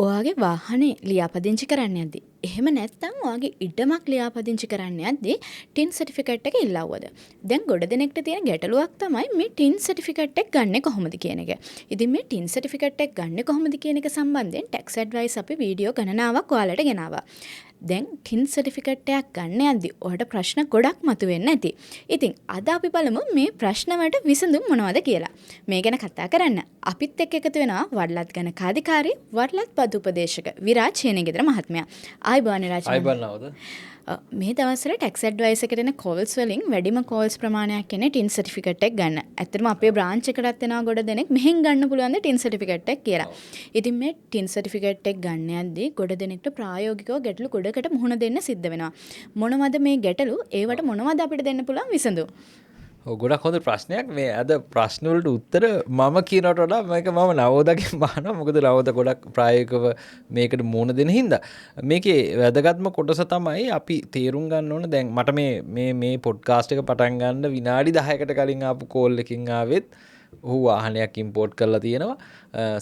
ඔයාගේ වාහනේ ලියාපදිංචි කරන්න යද්දි. එහෙම නැත්නම් ඔයාගේ ඉඩමක් ලියාපදිංචි කරන්න යද්දි ටින් සර්ටිෆිකේට් එක ඉල්ලවුවද? දැන් ගොඩ දෙනෙක්ට තියෙන ගැටලුවක් තමයි මේ ටින් සර්ටිෆිකේට් එක ගන්නෙ කොහොමද කියන එක. ඉතින් මේ ටින් සර්ටිෆිකේට් එක ගන්නෙ කොහොමද කියන එක සම්බන්ධයෙන් ටැක්ස් ඇඩ්වයිස් අපි වීඩියෝ ගණනාවක් ඔයාලට ගෙනාවා. දැන් ටින් සර්ටිෆිකේට් එකක් ගන්න යද්දි ඔයාලට ප්‍රශ්න ගොඩක් මතුවෙන්න ඇති. ඉතින් අද අපි බලමු මේ ප්‍රශ්න වලට විසඳුම් මොනවද කියලා. මේ ගැන කතා කරන්න අපිත් එක්ක එකතු වෙනවා වඩලත් ගණකාධිකාරී වඩලත් පදු උපදේශක විරාජ් හේනගෙදර මහත්මයා. ආයිබෝන් විරාජ්. ආයිබෝන් නවද? මේ දවස්වල ටැක්ස් ඇඩ්වයිස් එකට එන කෝල්ස් වලින් වැඩිම කෝල්ස් ප්‍රමාණයක් එන්නේ ටින් සර්ටිෆිකේට් එක ගන්න. ඇත්තටම අපේ බ්‍රාන්ච් එකටත් එනවා ගොඩ දෙනෙක් මෙහෙන් ගන්න පුළුවන් ද ටින් සර්ටිෆිකේට් එක කියලා. ඉතින් මේ ටින් සර්ටිෆිකේට් එක ගන්න යද්දී ගොඩ දෙනෙක්ට ප්‍රායෝගිකව ගැටලු ගොඩකට මුහුණ දෙන්න සිද්ධ වෙනවා. මොනවද මේ ගැටලු? ඒවට මොනවද අපිට දෙන්න පුළුවන් විසඳුම්? ගොඩක් හොඳ ප්‍රශ්නයක්. මේ අද ප්‍රශ්න වලට උත්තර මම කියනට වඩා මේක මම නවෝදගෙන් අහනවා. මොකද නවෝද ගොඩක් ප්‍රායෝගිකව මේකට මුහුණ දෙන හින්දා. මේකේ වැදගත්ම කොටස තමයි අපි තේරුම් ගන්න ඕන. දැන් මට මේ පොඩ්කාස්ට් එක පටන් ගන්න විනාඩි 10කට කලින් ආපු කෝල් එකකින් ආවෙත් ඔහු වාහනයක් ඉම්පෝර්ට් කරලා තියෙනවා.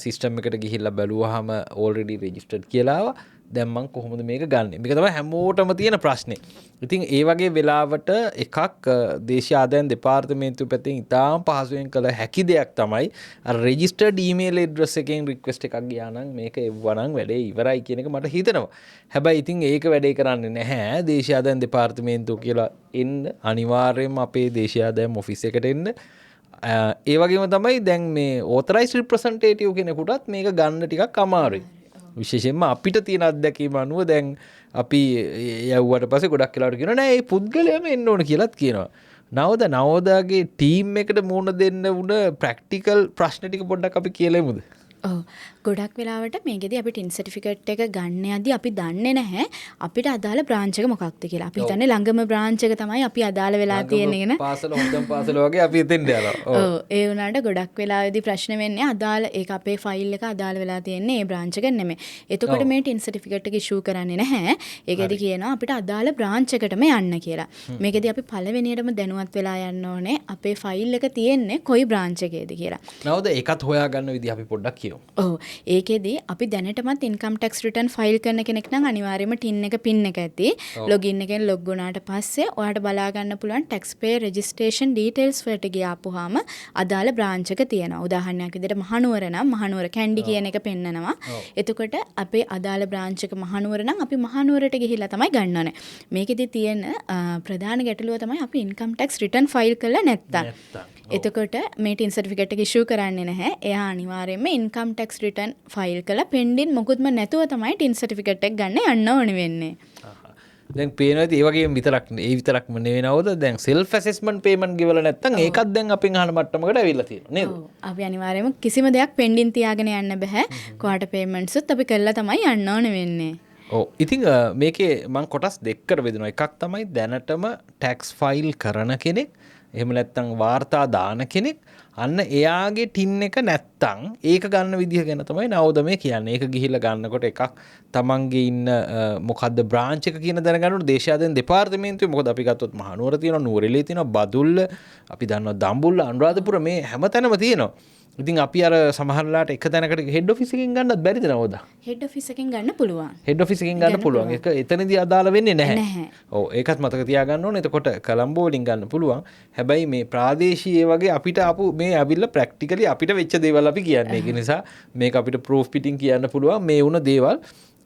සිස්ටම් එකට ගිහිල්ලා බැලුවාම ඕල්රෙඩි රෙජිස්ටර්ඩ් කියලා ආවා. දැන් මං කොහොමද මේක ගන්නෙ? මේක තමයි හැමෝටම තියෙන ප්‍රශ්නේ. ඉතින් ඒ වගේ වෙලාවට එකක් දේශීය ආදායම් දෙපාර්තමේන්තුව පැත්තෙන් ඉතාම පහසුවෙන් කළ හැකි දෙයක් තමයි අර රෙජිස්ටර්ඩ් ඊමේල් ඇඩ්‍රස් එකෙන් රික්වෙස්ට් එකක් ගියා නම් මේක එව්වනම් වැඩේ ඉවරයි කියන එක මට හිතෙනවා. හැබැයි ඉතින් ඒක වැඩේ කරන්නේ නැහැ. දේශීය ආදායම් දෙපාර්තමේන්තුව කියලා එන්න අනිවාර්යයෙන්ම අපේ දේශීය ආදායම් ඔෆිස් එකට එන්න. ඒ වගේම තමයි දැන් මේ ඕතරයිස් රිප්‍රසන්ටේටිව් කෙනෙකුටත් මේක ගන්න ටිකක් අමාරුයි. විශේෂයෙන්ම අපිට තියෙන අත්දැකීම අනුව දැන් අපි යවුවට පස්සේ ගොඩක් වෙලාවට කියනවා නෑ මේ පුද්ගලයාම එන්න ඕන කියලාත් කියනවා. නවෝදාගේ ටීම් එකට මුහුණ දෙන්න උන ප්‍රැක්ටිකල් ප්‍රශ්න ටික පොඩ්ඩක් අපි කියලමුද? ඔව් ගොඩක් වෙලාවට මේකෙදි අපි ටින් සර්ටිෆිකේට් එක ගන්න යද්දි අපි දන්නේ නැහැ අපිට අදාළ බ්‍රාන්ච් එක මොකක්ද කියලා. අපි හිතන්නේ ළඟම බ්‍රාන්ච් එක තමයි අපි අදාළ වෙලා තියෙන්නේ නේ. පාසල හොඳම පාසල වගේ අපි එතෙන්ට යනවා. ඔව් ඒ වුණාට ගොඩක් වෙලාවෙදි ප්‍රශ්න වෙන්නේ අදාළ ඒක අපේ ෆයිල් එක අදාළ වෙලා තියෙන්නේ ඒ බ්‍රාන්ච් එක නෙමෙයි. එතකොට මේ ටින් සර්ටිෆිකේට් එක ඉෂුව කරන්නේ නැහැ. ඒකෙදි කියනවා අපිට අදාළ බ්‍රාන්ච් එකටම යන්න කියලා. මේකෙදි අපි පළවෙනියටම දැනුවත් වෙලා යන්න ඕනේ අපේ ෆයිල් එක තියෙන්නේ කොයි බ්‍රාන්ච් එකේද කියලා. නවද ඒකත් හොයාගන්න විදිහ අපි පොඩ්ඩක් කියමු. ඔව් ඒකෙදි අපි දැනටමත් ඉන්කම් ටැක්ස් රිටර්න් ෆයිල් කරන කෙනෙක් නම් අනිවාර්යයෙන්ම ටින් එක පින් එක ඇති. ලොගින් එකෙන් ලොග් වුණාට පස්සේ ඔයාලට බලා ගන්න පුළුවන් ටැක්ස් පේ රෙජිස්ට්‍රේෂන් ඩීටේල්ස් වලට ගියාපුවාම අදාළ බ්‍රාන්ච් එක තියෙනවා. උදාහරණයක් විදිහට මහනුවර නම් මහනුවර කැන්ඩි කියන එක පෙන්නනවා. එතකොට අපේ අදාළ බ්‍රාන්ච් එක මහනුවර නම් අපි මහනුවරට ගිහිල්ලා තමයි ගන්න ඕනේ. මේකෙදි තියෙන ප්‍රධාන ගැටලුව තමයි අපි ඉන්කම් ටැක්ස් රිටර්න් ෆයිල් කළා නැත්තම්. එතකොට මේ ටින් සර්ටිෆිකේට් එක ඉෂුව කරන්නේ නැහැ. එයා අනිවාර්යයෙන්ම ඉන්කම් ටැක්ස් රිටර්න් ෆයිල් කළා පෙන්ඩින් මොකුත්ම නැතුව තමයි ටින් සර්ටිෆිකේට් එක ගන්න යන්න ඕනේ වෙන්නේ. දැන් පේනවා ඒ වගේම විතරක්ම නෙවෙයි නවද දැන් සෙල්ෆ් ඇසෙස්මන්ට් පේමන්ට් ගෙවලා නැත්තම් ඒකත් දැන් අපෙන් අහන මට්ටමකට ඇවිල්ලා තියෙනවා නේද? ඔව් අපි අනිවාර්යයෙන්ම කිසිම දෙයක් පෙන්ඩින් තියාගෙන යන්න බෑ. ක්වාටර් පේමන්ට්ස් උත් අපි කළා තමයි යන්න ඕනේ වෙන්නේ. ඔව් ඉතින් මේකේ මම කොටස් දෙකකට බෙදනවා. එකක් තමයි දැනටම ටැක්ස් ෆයිල් කරන කෙනෙක් එහෙම නැත්තම් වාර්තා දාන කෙනෙක් අන්න එයාගේ ටින් එක නැත්තම් ඒක ගන්න විදිහ ගැන තමයි නවෝද මේ කියන්නේ. ඒක ගිහිල්ලා ගන්නකොට එකක් තමන්ගේ ඉන්න මොකද්ද බ්‍රාන්ච් එක කියන දැනගන්නකොට දේශීය ආදායම් දෙපාර්තමේන්තුවේ මොකද අපි ගත්තොත් මහනුවර තියෙනවා නුවරඑළිය තියෙනවා බදුල්ල අපි දන්නවා දඹුල්ල අනුරාධපුර මේ හැමතැනම තියෙනවා. ඉතින් අපි අර සමහරලාට එක තැනකට හෙඩ් ඔෆිස් එකකින් ගන්නත් බැරිද නවෝද? හෙඩ් ඔෆිස් එකකින් ගන්න පුළුවන්. හෙඩ් ඔෆිස් එකකින් ගන්න පුළුවන්. ඒක එතනදී අදාළ වෙන්නේ නැහැ. ඔව් ඒකත් මතක තියාගන්න ඕනේ. එතකොට කොළඹ වලින් ගන්න පුළුවන්. හැබැයි මේ ප්‍රාදේශීය වගේ අපිට ආපු මේ අවිල්ල ප්‍රැක්ටිකලි අපිට වෙච්ච දේවල් අපි කියන්නේ. ඒක නිසා මේක අපිට ප්‍රූෆ් පිටින් කියන්න පුළුවන් මේ වුණ දේවල්.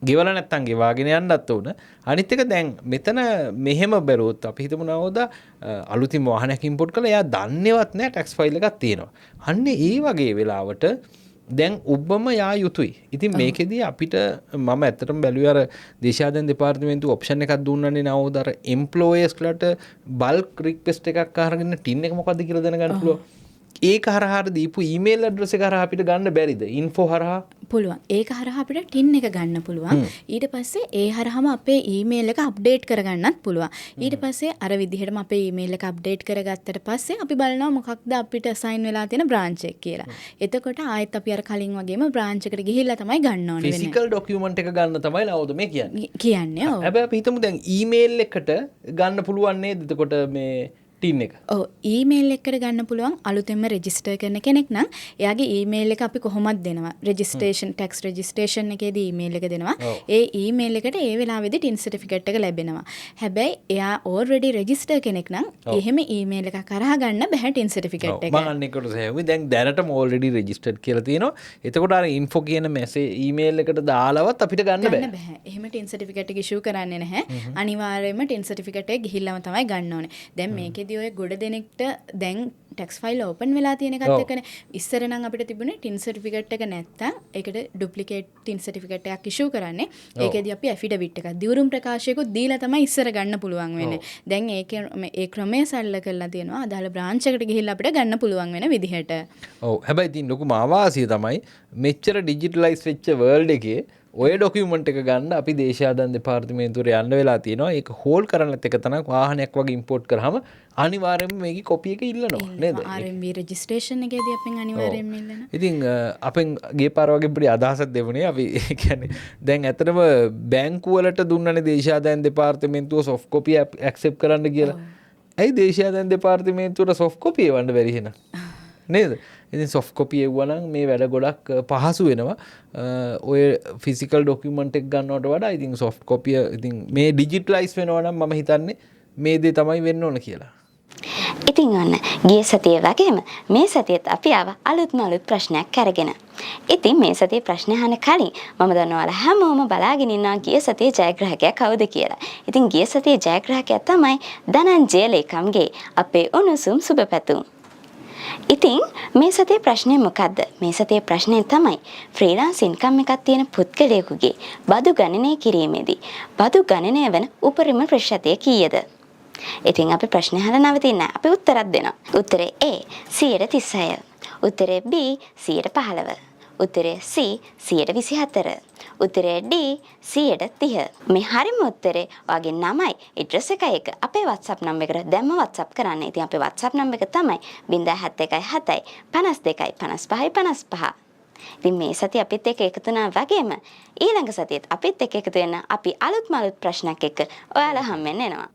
ගෙවලා නැත්තම් ගෙවාගෙන යන්නත් ඕන. අනිත් එක දැන් මෙතන මෙහෙම බැලුවොත් අපි හිතමු නවෝද අලුතින් වාහනයක් ඉම්පෝට් කළා එයා දන්නේවත් නැහැ ටැක්ස් ෆයිල් එකක් තියෙනවා. අන්න ඒ වගේ වෙලාවට දැන් ඔබම යා යුතුයි. ඉතින් මේකෙදී අපිට මම ඇත්තටම බැලුවේ අර දේශීය ආදායම් දෙපාර්තමේන්තුව ඔප්ෂන් එකක් දුන්නනේ නවෝද අර එම්ප්ලොයර්ස්ලාට බල්ක් රික්වෙස්ට් එකක් අරගෙන ටින් එක මොකද්ද කියලා දැනගන්න පුළුවන්. ඒක හරහාට දීපු ඊමේල් ඇඩ්‍රස් එක හරහා අපිට ගන්න බැරිද? ඉන්ෆෝ හරහා පුළුවන්. ඒක හරහා අපිට ටින් එක ගන්න පුළුවන්. ඊට පස්සේ ඒ හරහාම අපේ ඊමේල් එක අප්ඩේට් කරගන්නත් පුළුවන්. ඊට පස්සේ අර විදිහටම අපේ ඊමේල් එක අප්ඩේට් කරගත්තට පස්සේ අපි බලනවා මොකක්ද අපිට අසයින් වෙලා තියෙන බ්‍රාන්ච් එක කියලා. එතකොට ආයෙත් අපි අර කලින් වගේම බ්‍රාන්ච් එකට ගිහිල්ලා තමයි ගන්න ඕනේ වෙන්නේ. ෆිසිකල් ඩොකියුමන්ට් එක ගන්න තමයි නවෝද මේ කියන්නේ. කියන්නේ ඔව්. හැබැයි අපි හිතමු දැන් ඊමේල් එකට ගන්න පුළුවන් නේද? එතකොට මේ ටින් එක. ඔව් ඊමේල් එකකට ගන්න පුළුවන් අලුතෙන්ම රෙජිස්ටර් කරන කෙනෙක් නම් එයාගේ ඊමේල් එක අපි කොහොමද දෙනවා රෙජිස්ට්‍රේෂන් ටැක්ස් රෙජිස්ට්‍රේෂන් එකේදී ඊමේල් එක දෙනවා ඒ ඊමේල් එකට ඒ වෙලාවේදී ටින් සර්ටිෆිකේට් එක ලැබෙනවා හැබැයි එයා ඕල්රෙඩි රෙජිස්ටර් කෙනෙක් නම් එහෙම ඊමේල් එකක් කරා ගන්න බෑ ටින් සර්ටිෆිකේට් එක මම අන්න එකට සෑහුවේ දැන් දැනටම ඕල්රෙඩි රෙජිස්ටර්ඩ් කියලා තියෙනවා එතකොට අර ඉන්ෆෝ කියන මෙසේ ඊමේල් එකට දාලවත් අපිට ගන්න බෑ එහෙම ටින් සර්ටිෆිකේට් එක ඉෂුව කරන්නේ නැහැ අනිවාර්යයෙන්ම ටින් සර්ටිෆිකේට් එක ගිහිල්ලාම තමයි ගන්න ඕනේ දැන් මේකෙදී ඔය ගොඩ දෙනෙක්ට දැන් ටැක්ස් ෆයිල් ඕපන් වෙලා තියෙන එකත් එක්කනේ ඉස්සර නම් අපිට තිබුණේ ටින් සර්ටිෆිකේට් එක නැත්තම් ඒකට ඩුප්ලිකේට් ටින් සර්ටිෆිකේට් එකක් ඉෂුව කරන්නේ ඒකෙදී අපි ඇෆිඩවිට් එකක් දිවුරුම් ප්‍රකාශයකුත් දීලා තමයි ඉස්සර ගන්න පුළුවන් වෙන්නේ දැන් ඒ ක්‍රමය සරල කරලා තියෙනවා අදාළ බ්‍රාන්ච් එකට ගිහිල්ලා අපිට ගන්න පුළුවන් වෙන විදිහට ඔව් හැබැයි ඉතින් ලොකුම අවාසිය තමයි මෙච්චර ඩිජිටලයිස් වෙච්ච වර්ල්ඩ් එකේ ඔය ඩොකියුමන්ට් එක ගන්න අපි දේශාදන් දෙපාර්තමේන්තුවට යන්න වෙලා තියෙනවා ඒක හෝල් කරන්නත් එක තනක් වාහනයක් වගේ ඉම්පෝට් කරාම අනිවාර්යයෙන්ම මේකේ කොපි එක ඉල්ලනවා නේද RMB රෙජිස්ට්‍රේෂන් එකේදී අපෙන් අනිවාර්යයෙන්ම ඉල්ලනවා ඉතින් අපෙන් ගිය පාර වගේ පොඩි අදහසක් දෙවුනේ අපි කියන්නේ දැන් ඇත්තටම බැංකු වලට දුන්නනේ දේශාදන් දෙපාර්තමේන්තුව සොෆ්ට් කොපි ඇක්සෙප්ට් කරන්න කියලා ඇයි දේශාදන් දෙපාර්තමේන්තුවට සොෆ්ට් කොපි එවන්න බැරි එහෙනම් නේද ඉතින් සොෆ්ට් කොපි එව්වනම් මේ වැඩ ගොඩක් පහසු වෙනවා ඔය ෆිසිකල් ඩොකියුමන්ට් එක ගන්නවට වඩා ඉතින් සොෆ්ට් කොපිය ඉතින් මේ ඩිජිටලයිස් වෙනවා නම් මම හිතන්නේ මේ දේ තමයි වෙන්න ඕන කියලා ඉතින් ඔන්න ගිය සතියේ වගේම මේ සතියේත් අපි ආව අලුත්ම අලුත් ප්‍රශ්නයක් අරගෙන. ඉතින් මේ සතියේ ප්‍රශ්න අහන කලින් මම දන්නවා හැමෝම බලාගෙන ඉන්නවා ගිය සතියේ ජයග්‍රාහකයා කවුද කියලා. ඉතින් ගිය සතියේ ජයග්‍රාහකයා තමයි ධනංජය ලේකම්ගේ අපේ උණුසුම් සුබපැතුම්. ඉතින් මේ සතියේ ප්‍රශ්නේ මොකද්ද? මේ සතියේ ප්‍රශ්නේ තමයි ෆ්‍රීලාන්ස් ඉන්කම් එකක් තියෙන පුද්ගලයෙකුගේ බදු ගණනය කිරීමේදී බදු ගණනය වෙන උපරිම ප්‍රතිශතය කීයද? ඉතින් අපි ප්‍රශ්න අහලා නවතින්නේ නැහැ. අපි උත්තරයක් දෙනවා. උත්තරේ A 36. උත්තරේ B 15. උත්තරේ C 24. උත්තරේ D 30. මේ හරිම උත්තරේ ඔයාගේ නමයි ඇඩ්‍රස් එකයි එක අපේ WhatsApp නම්බර් එකට දැම්ම WhatsApp කරන්න. ඉතින් අපේ WhatsApp නම්බර එක තමයි 071 7 52 55 55. ඉතින් මේ සතිය අපිත් එක්ක එකතු වුණා වගේම ඊළඟ සතියේත් අපිත් එක්ක එකතු වෙන අපි අලුත්ම අලුත් ප්‍රශ්නයක් එක්ක ඔයාලා හම්බෙන්න එනවා.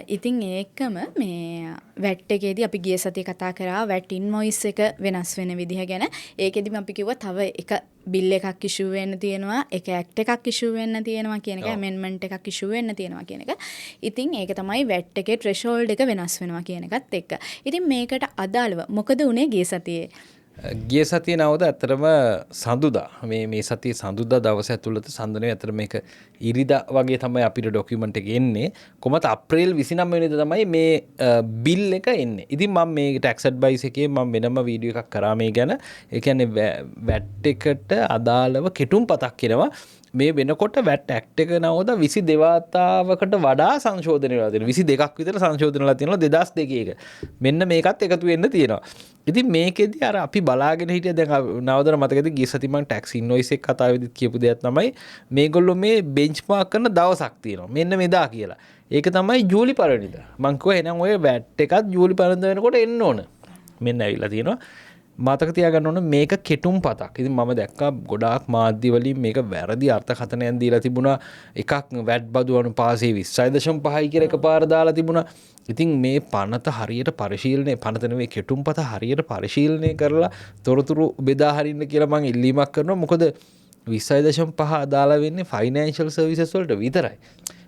ඉතින් ඒකම මේ වැට් එකේදී අපි ගිය සතියේ කතා කරා වැට් ඉන්වොයිස් එක වෙනස් වෙන විදිහ ගැන. ඒකෙදිම අපි කිව්වා තව එක බිල් එකක් ඉෂුව වෙන්න තියෙනවා, එක ඇක්ට් එකක් ඉෂුව වෙන්න තියෙනවා කියන එක, ඇමෙන්ඩ්මන්ට් එකක් ඉෂුව වෙන්න තියෙනවා කියන එක. ඉතින් ඒක තමයි වැට් එකේ ත්‍රෙෂෝල්ඩ් එක වෙනස් වෙනවා කියන එකත් එක්ක. ඉතින් මේකට අදාළව මොකද උනේ ගිය සතියේ? ගිය සතිය නවද ඇත්තටම සඳුදා මේ සතියේ සඳුදා දවස ඇතුළත සඳනේ ඇත්තට මේක ඉරිදා වගේ තමයි අපිට ඩොකියුමන්ට් එක එන්නේ කොහමද අප්‍රේල් 29 වෙනිදා තමයි මේ බිල් එක එන්නේ. ඉතින් මම මේ ටැක්ස් ඇඩ්වයිස් එකේ මම වෙනම වීඩියෝ එකක් කරා මේ ගැන. ඒ කියන්නේ වැට් එකට අදාළව කෙටුම්පතක් කියනවා. මේ වෙනකොට වැට් ඇක්ට් එක නවද 22 වතාවකට වඩා සංශෝධනය වෙලා තියෙනවා. 22ක් විතර සංශෝධන වෙලා තියෙනවා 2002 එක. මෙන්න මේකත් එකතු වෙන්න තියෙනවා. ඉතින් මේකෙදි අර අපි බලාගෙන හිටිය දැන් නවදර මතකද ගිය සති මම ටැක්ස් ඉන්වොයිස් එක කතාවේදීත් කියපු දෙයක් තමයි මේගොල්ලෝ මේ බෙන්ච්මාර්ක් කරන දවසක් තියෙනවා. මෙන්න මෙදා කියලා. ඒක තමයි ජූලි පළවෙනිදා. මං කිව්වා එහෙනම් ඔය වැට් එකත් ජූලි පළවෙනිදා වෙනකොට එන්න ඕන. මෙන්න ඇවිල්ලා තියෙනවා. මතක තියාගන්න ඕන මේක කෙටුම් පතක්. ඉතින් මම දැක්කා ගොඩාක් මාධ්‍ය වලින් මේක වැරදි අර්ථකථනයක් දීලා තිබුණා. එකක් වැට් බදු අනුපාතය 20.5යි කියලා එකපාර දාලා තිබුණා. ඉතින් මේ පනත හරියට පරිශීලනය පනත නෙවෙයි කෙටුම් පත හරියට පරිශීලනය කරලා තොරතුරු බෙදා හරින්න කියලා මම ඉල්ලීමක් කරනවා. මොකද 20.5 අදාළ වෙන්නේ ෆයිනෑන්ෂල් සර්විසස් වලට විතරයි.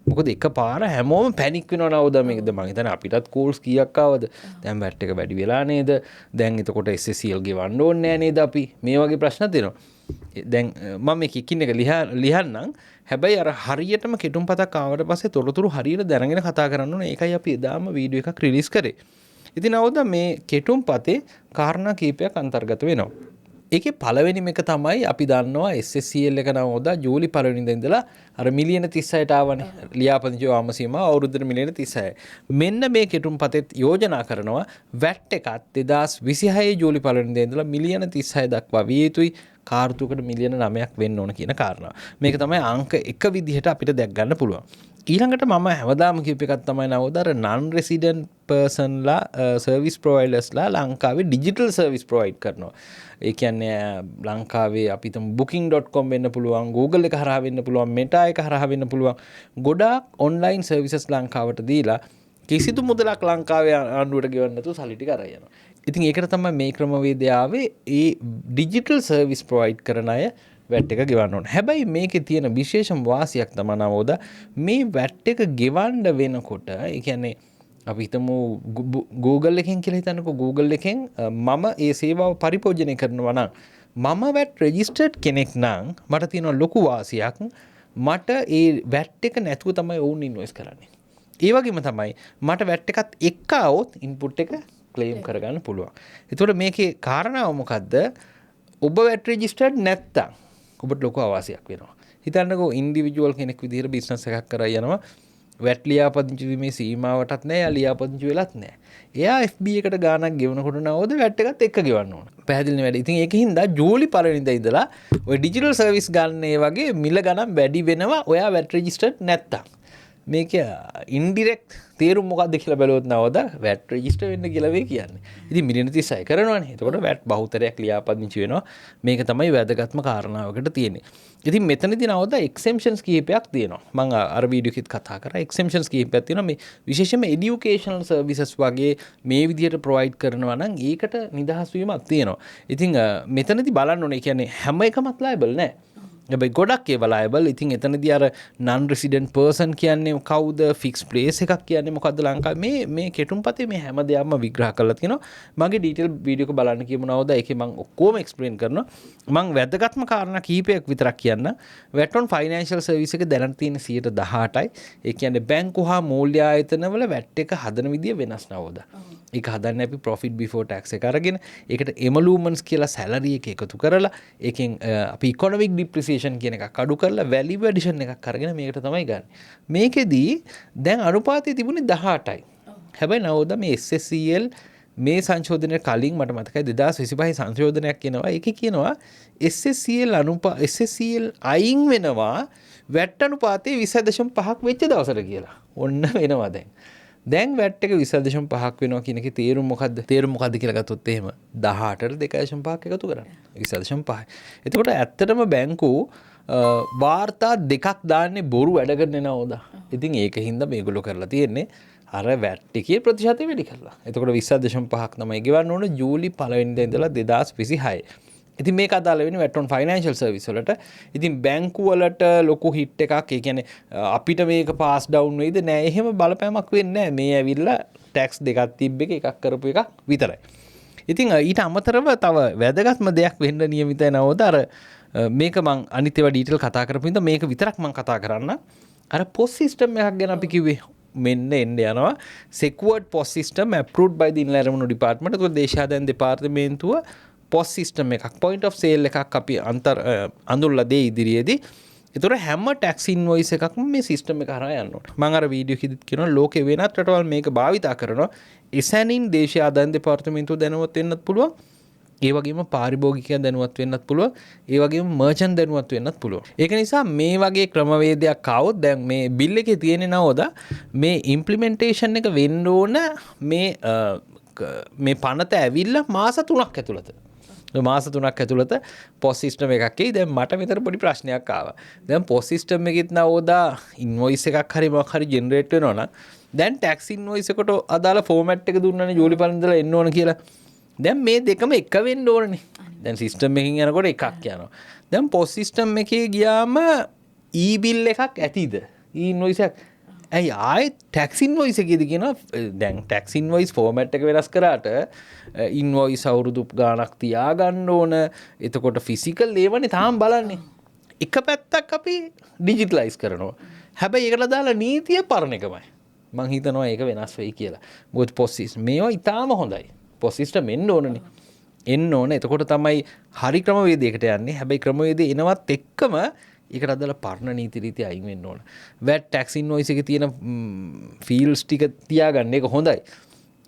මොකද එකපාර හැමෝම පැනික් වෙනවා නවද මේකද මම හිතන්නේ අපිටත් කෝල්ස් කීයක් ආවද දැන් වැට් එක වැඩි වෙලා නේද දැන් එතකොට SSCL ගෙවන්න ඕනේ නෑ නේද අපි මේ වගේ ප්‍රශ්න තියෙනවා දැන් මම මේක එකින් එක ලියන්නම් හැබැයි අර හරියටම කෙටුම්පතක් ආවට පස්සේ තොරතුරු හරියට දැනගෙන කතා කරන්න ඕනේ ඒකයි අපි එදාම වීඩියෝ එකක් රිලීස් කරේ ඉතින් නවද මේ කෙටුම්පතේ කාරණා කීපයක් අන්තර්ගත වෙනවා ඒකේ පළවෙනිම එක තමයි අපි දන්නවා SSCL එක නවද ජූලි පළවෙනිදා ඉඳලා අර මිලියන 36ට ආවනේ ලියාපදිංචි වාම සීමාව අවුරුද්දට මිලියන 36. මෙන්න මේ කෙටුම්පතෙත් යෝජනා කරනවා වැට් එකත් 2026 ජූලි පළවෙනිදා ඉඳලා මිලියන 36 දක්වා විය යුතුයි කාර්තුවකට මිලියන 9ක් වෙන්න ඕන කියන කාරණාව. මේක තමයි අංක 1 විදිහට අපිට දැක් ගන්න පුළුවන්. ඊළඟට මම හැමදාම කියපු එකක් තමයි නවද අර non resident person ලා සර්විස් ප්‍රොවයිඩර්ස් ලා ලංකාවේ ඩිජිටල් සර්විස් ප්‍රොවයිඩ් කරනවා. ඒ කියන්නේ ලංකාවේ අපි තම booking.com වෙන්න පුළුවන් Google එක හරහා වෙන්න පුළුවන් Meta එක හරහා වෙන්න පුළුවන් ගොඩාක් ඔන්ලයින් සර්විසස් ලංකාවට දීලා කිසිදු මුදලක් ලංකාවේ ආණ්ඩුවට ගෙවන්න නැතුව සල්ලි ටික අරන් යනවා. ඉතින් ඒකට තමයි මේ ක්‍රමවේදය ආවේ. ඒ ඩිජිටල් සර්විස් ප්‍රොවයිඩ් කරන අය වැට් එක ගෙවන්න ඕන. හැබැයි මේකේ තියෙන විශේෂම වාසියක් තමයි නවෝද මේ වැට් එක ගෙවන්න වෙනකොට ඒ කියන්නේ අපි හිතමු Google එකෙන් කියලා හිතන්නකෝ Google එකෙන් මම ඒ සේවාව පරිභෝජනය කරනවා නම් මම වැට් රෙජිස්ටර්ඩ් කෙනෙක් නම් මට තියෙන ලොකු වාසියක් මට ඒ වැට් එක නැතුව තමයි ඔවුන් ඉන්වොයිස් කරන්නේ. ඒ වගේම තමයි මට වැට් එකත් එක්ක આવොත් ඉන්පුට් එක ක්ලේම් කරගන්න පුළුවන්. ඒතකොට මේකේ කාරණාව මොකද්ද? ඔබ වැට් රෙජිස්ටර්ඩ් නැත්තම් ඔබට ලොකු අවාසියක් වෙනවා. හිතන්නකෝ ඉන්ඩිවිජුවල් කෙනෙක් විදිහට බිස්නස් එකක් කරා යනවා. වැට් ලියාපදිංචි වීමේ සීමාවටත් නැහැ. එයා ලියාපදිංචි වෙලත් නැහැ. එයා FB එකට ගාණක් ගෙවනකොට නවෝද වැට් එකත් එක්ක ගෙවන්න ඕන. පැහැදිලිනේ වැඩි. ඉතින් ඒකින්ද ජූලි පළවෙනිදා ඉඳලා ඔය ඩිජිටල් සර්විස් ගන්න ඒ වගේ මිල ගණන් වැඩි වෙනවා ඔයා වැට් රෙජිස්ටර්ඩ් නැත්තම්. මේක ඉන්ඩිරෙක්ට් තේරුම් මොකක්ද කියලා බැලුවොත් නවෝද වැට් රෙජිස්ටර් වෙන්න කියලා වෙයි කියන්නේ. ඉතින් මිලියන 36 කරනවානේ. එතකොට වැට් බහුතරයක් ලියාපදිංචි වෙනවා. මේක තමයි වැදගත්ම කාරණාවකට තියෙන්නේ. ඉතින් මෙතනදී නවෝද එක්සෙම්පෂන්ස් කීපයක් තියෙනවා. මම අර වීඩියෝ එකෙත් කතා කරා. එක්සෙම්පෂන්ස් කීපයක් තියෙනවා. මේ විශේෂයෙන්ම এডুকেෂනල් සර්විසස් වගේ මේ විදිහට ප්‍රොවයිඩ් කරනවා නම් ඒකට නිදහස් වීමක් තියෙනවා. ඉතින් මෙතනදී බලන්න ඕනේ. කියන්නේ හැම එකමත් ලයබල් නෑ. හැබැයි ගොඩක් ඒවා ලයබල්. ඉතින් එතනදී අර non resident person කියන්නේ කවුද, ෆික්ස් ප්ලේස් එකක් කියන්නේ මොකද්ද ලංකාවේ මේ කෙටුම්පතේ මේ හැම දෙයක්ම විග්‍රහ කරලා තියෙනවා. මගේ ඩීටේල් වීඩියෝ එක බලන්න කියමු නවෝද ඒකේ මම ඔක්කොම එක්ස්ප්ලেইন කරනවා. මම වැදගත්ම කාරණා කීපයක් විතරක් කියන්න. වැට් ඔන් ෆයිනෑන්ෂල් සර්විස් එක දැනට තියෙන 18%යි. ඒ කියන්නේ බැංකු හා මූල්‍ය ආයතනවල වැට් එක හදන විදිය වෙනස් නවෝද. ඒක හදන්නේ අපි profit before tax එක අරගෙන ඒකට emoluments කියලා salary එක එකතු කරලා ඒකෙන් අපි economic depreciation කියන එකක් අඩු කරලා value addition එකක් අරගෙන මේකට තමයි ගන්න. මේකෙදී දැන් අනුපාතය තිබුණේ 18යි. හැබැයි නවෝද මේ SSCL මේ සංශෝධනය කලින් මට මතකයි 2025 සංශෝධනයක් කියනවා. ඒකේ කියනවා SSCL අයින් වෙනවා වැට් අනුපාතයේ 20.5ක් වෙච්ච දවසට කියලා. ඔන්න වෙනවා දැන්. දැන් වැට් එක 20.5ක් වෙනවා කියන එකේ තේරුම මොකද්ද? තේරුම මොකද්ද කියලා ගත්තොත් එහෙම 18ට 2.5ක් එකතු කරන්න. 20.5යි. එතකොට ඇත්තටම බැංකු වාර්තා දෙකක් දාන්නේ බොරු වැඩ කරන්නේ නෝද? ඉතින් ඒකින්ද මේගොල්ලෝ කරලා තියෙන්නේ අර වැට් එකේ ප්‍රතිශතය වැඩි කරලා. එතකොට 20.5ක් තමයි ගෙවන්න ඕන ජූලි 1 වෙනිදා ඉඳලා 2026. ඉතින් මේක අදාළ වෙන්නේ වැට් ඔන් ෆයිනෑන්ෂල් සර්විස් වලට. ඉතින් බැංකු වලට ලොකු හිට් එකක්. ඒ කියන්නේ අපිට මේක පාස් ඩවුන් වෙයිද නෑ. එහෙම බලපෑමක් වෙන්නේ නෑ. මේ ඇවිල්ලා ටැක්ස් දෙකක් තිබ්බ එකක් කරපු එකක් විතරයි. ඉතින් ඊට අමතරව තව වැදගත්ම දෙයක් වෙන්න නියමිතයි නවෝද අර මේක මං අනිත් ඒවා ඩීටේල් කතා කරපු ඉඳන් මේක විතරක් මං කතා කරන්න. අර පොස් සිස්ටම් එකක් ගැන අපි කිව්වේ මෙන්න එන්න යනවා secured POS system approved by the Inland Revenue Department. ඒක දේශාදායන දෙපාර්තමේන්තුව POS system එකක් point of sale එකක් අපි අඳුරලා දෙයි ඉදිරියේදී. ඒතර හැම tax invoice එකක්ම මේ system එක හරහා යන්න ඕනේ. මම අර වීඩියෝ එකෙදිත් කියනවා ලෝකේ වෙනත් රටවල් මේක භාවිතා කරනවා. එසැනින් දේශීය ආදායම් දෙපාර්තමේන්තුව දැනුවත් වෙන්නත් පුළුවන්. ඒ වගේම පාරිභෝගිකයන් දැනුවත් වෙන්නත් පුළුවන්. ඒ වගේම මර්චන්ට් දැනුවත් වෙන්නත් පුළුවන්. ඒක නිසා මේ වගේ ක්‍රමවේදයක් ආවොත් දැන් මේ බිල් එකේ තියෙන නවද මේ ඉම්ප්ලිමෙන්ටේෂන් එක වෙන්න ඕන මේ පනත ඇවිල්ලා මාස 3ක් ඇතුළත. මාස 3ක් ඇතුළත POS සිස්ටම් එකක් එයි. දැන් මට මෙතන පොඩි ප්‍රශ්නයක් ආවා. දැන් POS සිස්ටම් එකෙත් නවෝදා ඉන්වොයිස් එකක් හරි මොකක් හරි ජෙනරේට් වෙනවා නම් දැන් ටැක්ස් ඉන්වොයිස් එකට අදාළ ෆෝමැට් එක දුන්නානේ ජූලි පළවෙනිදා ඉඳලා එන්න ඕන කියලා. දැන් මේ දෙකම එක වෙන්න ඕනනේ. දැන් සිස්ටම් එකකින් යනකොට එකක් යනවා. දැන් POS සිස්ටම් එකේ ගියාම e-bill එකක් ඇතිද? e-invoice එකක්. ඇයි ආයේ ටැක්ස් ඉන්වොයිස් එකේදී කියනවා දැන් ටැක්ස් ඉන්වොයිස් ෆෝමැට් එක වෙනස් කරාට ඉන්වොයිස් අවුරුදු ගාණක් තියාගන්න ඕන. එතකොට ෆිසිකල් ඒවනේ තාම බලන්නේ. එක පැත්තක් අපි ඩිජිටලයිස් කරනවා. හැබැයි ඒකට දාලා නීතිය පරණ එකමයි. මං හිතනවා ඒක වෙනස් වෙයි කියලා. මොකද POS සිස්ටම් මේවා ඉතාම හොඳයි. POS සිස්ටම් එන්න ඕනනේ. එන්න ඕන. එතකොට තමයි හරි ක්‍රමවේදයකට යන්නේ. හැබැයි ක්‍රමවේදය එනවත් එක්කම ඒකට අදාළ පරණ නීති රීති අයින් වෙන්න ඕන. VAT tax invoice එකේ තියෙන ෆීල්ඩ්ස් ටික තියාගන්න එක හොඳයි.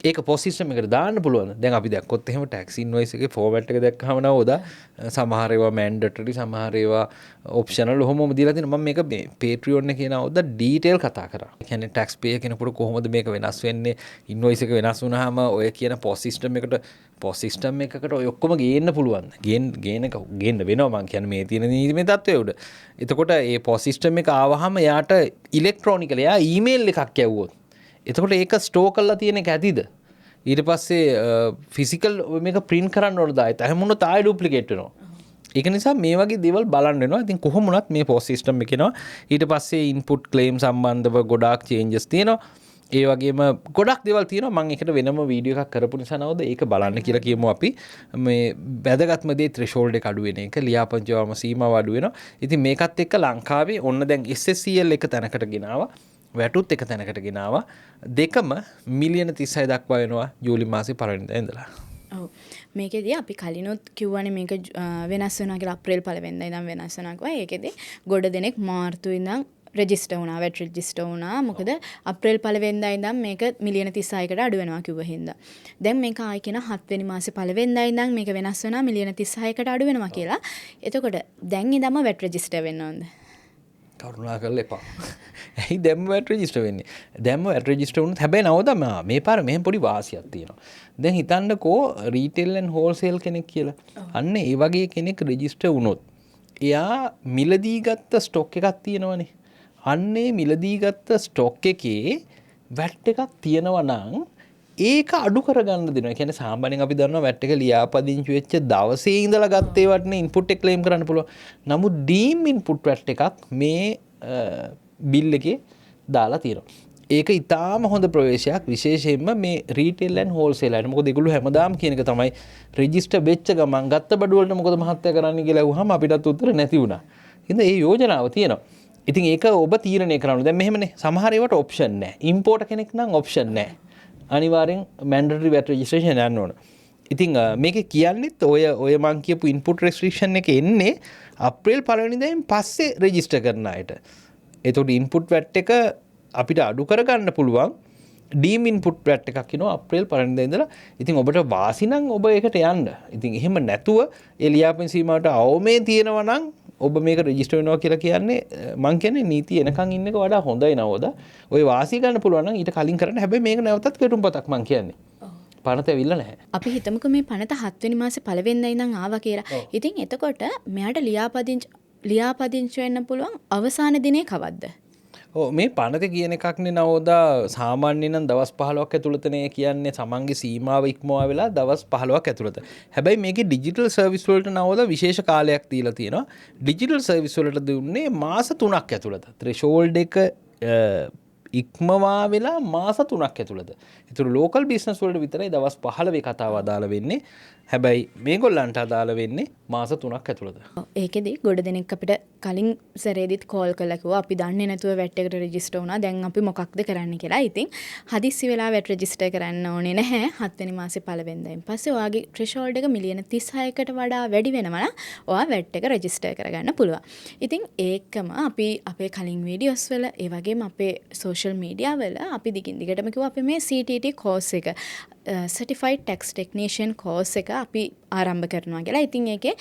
ඒක POS සිස්ටම් එකට දාන්න පුළුවන්. දැන් අපි දැක්කොත් එහෙම tax invoice එකේ ෆෝමැට් එක දැක්කම නවෝද සමහර ඒවා mandatory සමහර ඒවා optional ඔහොමම දීලා තියෙනවා. මම මේක Patreon එකේ නවෝද ඩීටේල් කතා කරා. ඒ කියන්නේ tax payer කෙනෙකුට කොහොමද මේක වෙනස් වෙන්නේ? invoice එක වෙනස් වුණාම ඔය කියන POS සිස්ටම් එකට POS සිස්ටම් එකකට ඔය ඔක්කොම ගේන්න පුළුවන්. ගේන්න වෙනවා මං කියන්නේ මේ තියෙන නීතිමය තත්ත්වය උඩ. එතකොට මේ POS සිස්ටම් එක ආවහම යාට ඉලෙක්ට්‍රොනිකලි යා ඊමේල් එකක් යවුවොත් එතකොට ඒක ස්ටෝ කරලා තියෙන එක ඇතිද? ඊට පස්සේ ෆිසිකල් මේක ප්‍රින්ට් කරන්න ඕනද? ආයෙත් එහෙම වුණොත් ආයෙ ඩුප්ලිකේට් වෙනවා. ඒක නිසා මේ වගේ දේවල් බලන්න වෙනවා. ඉතින් කොහොම වුණත් මේ පෝස්ට් සිස්ටම් එකේ එනවා. ඊට පස්සේ ඉන්පුට් ක්ලේම් සම්බන්ධව ගොඩාක් චේන්ජස් තියෙනවා. ඒ වගේම ගොඩක් දේවල් තියෙනවා. මම ඒකට වෙනම වීඩියෝ එකක් කරපු නිසා නවද ඒක බලන්න කියලා කියමු අපි. මේ වැදගත්ම දේ threshold එක අඩු වෙන එක, ලියාපදිංචිවම සීමාව අඩු වෙනවා. ඉතින් මේකත් එක්ක ලංකාවේ ඔන්න දැන් SSCL එක තැනකට ගෙනාවා. වැටුත් එක තැනකට ගෙනාවා. දෙකම මිලියන 36 දක්වා වෙනවා ජූලි මාසේ පළවෙනිදා ඉඳලා. ඔව් මේකෙදී අපි කලිනුත් කිව්වනේ මේක වෙනස් වෙනවා කියලා අප්‍රේල් 1 වෙනිදා ඉඳන් වෙනස් වෙනවා කිව්වා. ඒකෙදී ගොඩ දෙනෙක් මාර්තු ඉඳන් රෙජිස්ටර් වුණා, වැට් රෙජිස්ටර් වුණා. මොකද අප්‍රේල් 1 වෙනිදා ඉඳන් මේක මිලියන 36කට අඩු වෙනවා කිව්ව හින්දා. දැන් මේක ආයි කියන 7 වෙනි මාසේ 1 වෙනිදා ඉඳන් මේක වෙනස් වෙනවා මිලියන 36කට අඩු වෙනවා කියලා. එතකොට දැන් ඉඳන්ම වැට් රෙජිස්ටර් වෙන්න ඕනද? කරුණා කරලා එපා. ඇයි දැම්ම වැට් රෙජිස්ටර් වෙන්නේ? දැම්ම වැට් රෙජිස්ටර් වුණත් හැබැයි නවද මේ පාර මෙහෙම පොඩි වාසියක් තියෙනවා. දැන් හිතන්නකෝ රීටේල් ඇන්ඩ් හෝල්සේල් කෙනෙක් කියලා. අන්න ඒ වගේ කෙනෙක් රෙජිස්ටර් වුණොත් එයා මිලදී ගත්ත ස්ටොක් එකක් තියෙනවනේ. අන්නේ මිලදී ගත්ත ස්ටොක් එකේ වැට් එකක් තියෙනවා නම් ඒක අඩු කරගන්න දෙනවා. ඒ කියන්නේ සාමාන්‍යයෙන් අපි දන්නවා වැට් එක ලියාපදිංචි වෙච්ච දවසේ ඉඳලා ගත්තේ වටනේ ඉන්පුට් එක ක්ලේම් කරන්න පුළුවන්. නමුත් ඩීම් ඉන්පුට් වැට් එකක් මේ බිල් එකේ දාලා තියෙනවා. ඒක ඉතාම හොඳ ප්‍රවේශයක් විශේෂයෙන්ම මේ රීටේල් ඇන්ඩ් හෝල්සේල් අයට. මොකද ඒගොල්ලෝ හැමදාම කියන එක තමයි රෙජිස්ටර් වෙච්ච ගමන් ගත්ත බඩු වලට මොකද මහත්තයා කරන්නේ කියලා අහුවම අපිටත් උත්තර නැති වුණා. ඉතින් මේ යෝජනාව තියෙනවා. ඉතින් ඒක ඔබ තීරණය කරන්න. දැන් මෙහෙමනේ සමහර ඒවාට ඔප්ෂන් නැහැ. ඉම්පෝර්ටර් කෙනෙක් නම් ඔප්ෂන් නැහැ. අනිවාර්යෙන් මැන්ඩටරි වැට් රෙජිස්ට්‍රේෂන් යන්න ඕන. ඉතින් මේකේ කියන්නේත් ඔය මං කියපු ඉන්පුට් රෙස්ට්‍රික්ෂන් එක එන්නේ අප්‍රේල් 1 වෙනිදායින් පස්සේ රෙජිස්ටර් කරන අයට. එතකොට ඉන්පුට් වැට් එක අපිට අඩු කරගන්න පුළුවන්. ඩීම් ඉන්පුට් වැට් එකක් කියනවා අප්‍රේල් 1 වෙනිදා ඉඳලා. ඉතින් ඔබට වාසි නම් ඔබ ඒකට යන්න. ඉතින් එහෙම නැතුව ඒ ලියාපදිංචි සීමාවට අවමේ තියෙනවා නම් ඔබ මේක රෙජිස්ටර් වෙනවා කියලා කියන්නේ මං කියන්නේ නීතිය එනකන් ඉන්න එක වඩා හොඳයි නවද? ඔය වාසි ගන්න පුළුවන් නම් ඊට කලින් කරන්න. හැබැයි මේක නැවතත් කෙටුම්පතක් මං කියන්නේ. පනත ඇවිල්ලා නැහැ. අපි හිතමුකෝ මේ පනත 7 වෙනි මාසේ 1 වෙනිදා ඉඳන් ආවා කියලා. ඉතින් එතකොට මෙයාට ලියාපදිංචි වෙන්න පුළුවන් අවසාන දිනේ කවද්ද? මේ පනත කියන එකක්නේ නවෝදා සාමාන්‍යයෙන් නම් දවස් 15ක් ඇතුළතනේ කියන්නේ සමන්ගේ සීමාව ඉක්මවා වෙලා දවස් 15ක් ඇතුළත. හැබැයි මේකේ ඩිජිටල් සර්විස් වලට නවෝදා විශේෂ කාලයක් දීලා තියෙනවා. ඩිජිටල් සර්විස් වලට දුන්නේ මාස 3ක් ඇතුළත. ත්‍රෙෂෝල්ඩ් එක ඉක්මවා වෙලා මාස 3ක් ඇතුළත. ඒතර ලෝකල් බිස්නස් වලට විතරයි දවස් 15 කතාව අදාළ වෙන්නේ. හැබැයි මේගොල්ලන්ට අදාළ වෙන්නේ මාස 3ක් ඇතුළත. ඒකෙදි ගොඩ දෙනෙක් අපිට කලින් සැරේදිත් කෝල් කරලා කිව්වා අපි දන්නේ නැතුව වැට් එකට රෙජිස්ටර් වුණා. දැන් අපි මොකක්ද කරන්න කියලා. ඉතින් හදිස්සි වෙලා වැට් රෙජිස්ටර් කරන්න ඕනේ නැහැ. 7 වෙනි මාසේ 1 වෙනිදායින් පස්සේ ඔයාගේ ත්‍රෙෂෝල්ඩ් එක මිලියන 36කට වඩා වැඩි වෙනවා නම් ඔයා වැට් එක රෙජිස්ටර් කරගන්න පුළුවන්. ඉතින් ඒකම අපි අපේ කලින් වීඩියෝස් වල ඒ වගේම අපේ සෝෂල් මීඩියා වල අපි දිගින් දිගටම කිව්වා අපි මේ CTT course එක certified tax technician course එක අපි ආරම්භ කරනවා කියලා. ඉතින් ඒකේ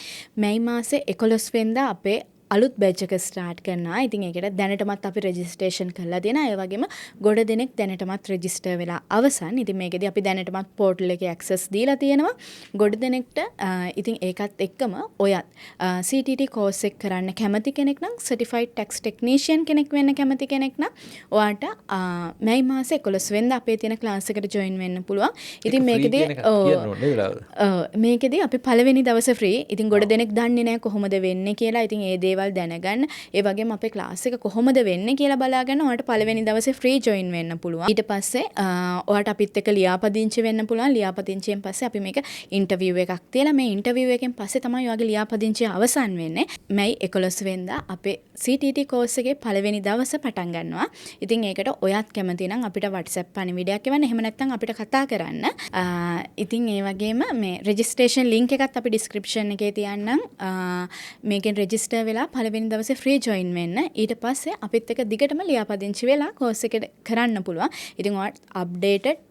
මැයි මාසේ 11 වෙනිදා අපේ අලුත් බැච් එක ස්ටාර්ට් කරනවා. ඉතින් ඒකට දැනටමත් අපි රෙජිස්ට්‍රේෂන් කරලා දෙනවා. ඒ වගේම ගොඩ දෙනෙක් දැනටමත් රෙජිස්ටර් වෙලා අවසන්. ඉතින් මේකෙදි අපි දැනටමත් පෝර්ටල් එකේ ඇක්සස් දීලා තියෙනවා. ගොඩ දෙනෙක්ට ඉතින් ඒකත් එක්කම ඔයත් CTT course එක කරන්න කැමති කෙනෙක් නම් certified tax technician කෙනෙක් වෙන්න කැමති කෙනෙක් නම් ඔයාට මැයි මාසේ 11 වෙනිදා අපේ තියෙන ක්ලාස් එකට join වෙන්න පුළුවන්. ඉතින් මේකෙදි අපි පළවෙනි දවසේ free. ඉතින් ගොඩ දෙනෙක් දන්නේ නැහැ කොහොමද වෙන්නේ කියලා. ඉතින් ඒ දේවල් දැනගන්න ඒ වගේම අපේ ක්ලාස් එක කොහොමද වෙන්නේ කියලා බලාගන්න ඔයාලට පළවෙනි දවසේ ෆ්‍රී ජොයින් වෙන්න පුළුවන්. ඊට පස්සේ ඔයාලට අපිත් එක්ක ලියාපදිංචි වෙන්න පුළුවන්. ලියාපදිංචියෙන් පස්සේ අපි මේක ඉන්ටර්විව් එකක් තියලා මේ ඉන්ටර්විව් එකෙන් පස්සේ තමයි ඔයාගේ ලියාපදිංචිය අවසන් වෙන්නේ. මැයි 11 වෙනිදා අපේ CTT course එකේ පළවෙනි දවසේ පටන් ගන්නවා. ඉතින් ඒකට ඔයත් කැමති නම් අපිට WhatsApp පණිවිඩයක් එවන්න. එහෙම නැත්නම් අපිට කතා කරන්න. ඉතින් ඒ වගේම මේ registration link එකත් අපි description එකේ තියන්නම්. මේකෙන් register වෙලා පළවෙනි දවසේ ෆ්‍රී ජොයින් වෙන්න. ඊට පස්සේ අපිත් එක්ක දිගටම ලියාපදිංචි වෙලා කෝස් එක කරන්න පුළුවන්. ඉතින් ඔයාලට අප්ඩේටඩ්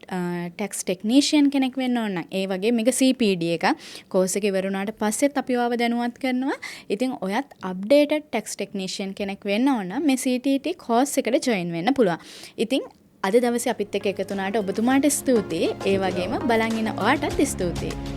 ටැක්ස් ටෙක්නීෂියන් කෙනෙක් වෙන්න ඕන නම් ඒ වගේ මේක CPD එක කෝස් එක ඉවර වුණාට පස්සෙත් අපි ඔයාව දැනුවත් කරනවා. ඉතින් ඔයත් අප්ඩේටඩ් ටැක්ස් ටෙක්නීෂියන් කෙනෙක් වෙන්න ඕන නම් මේ CTT කෝස් එකට ජොයින් වෙන්න පුළුවන්. ඉතින් අද දවසේ අපිත් එක්ක එකතු වුණාට ඔබතුමාට ස්තුතියි. ඒ වගේම බලන් ඉන්න ඔයාටත් ස්තුතියි.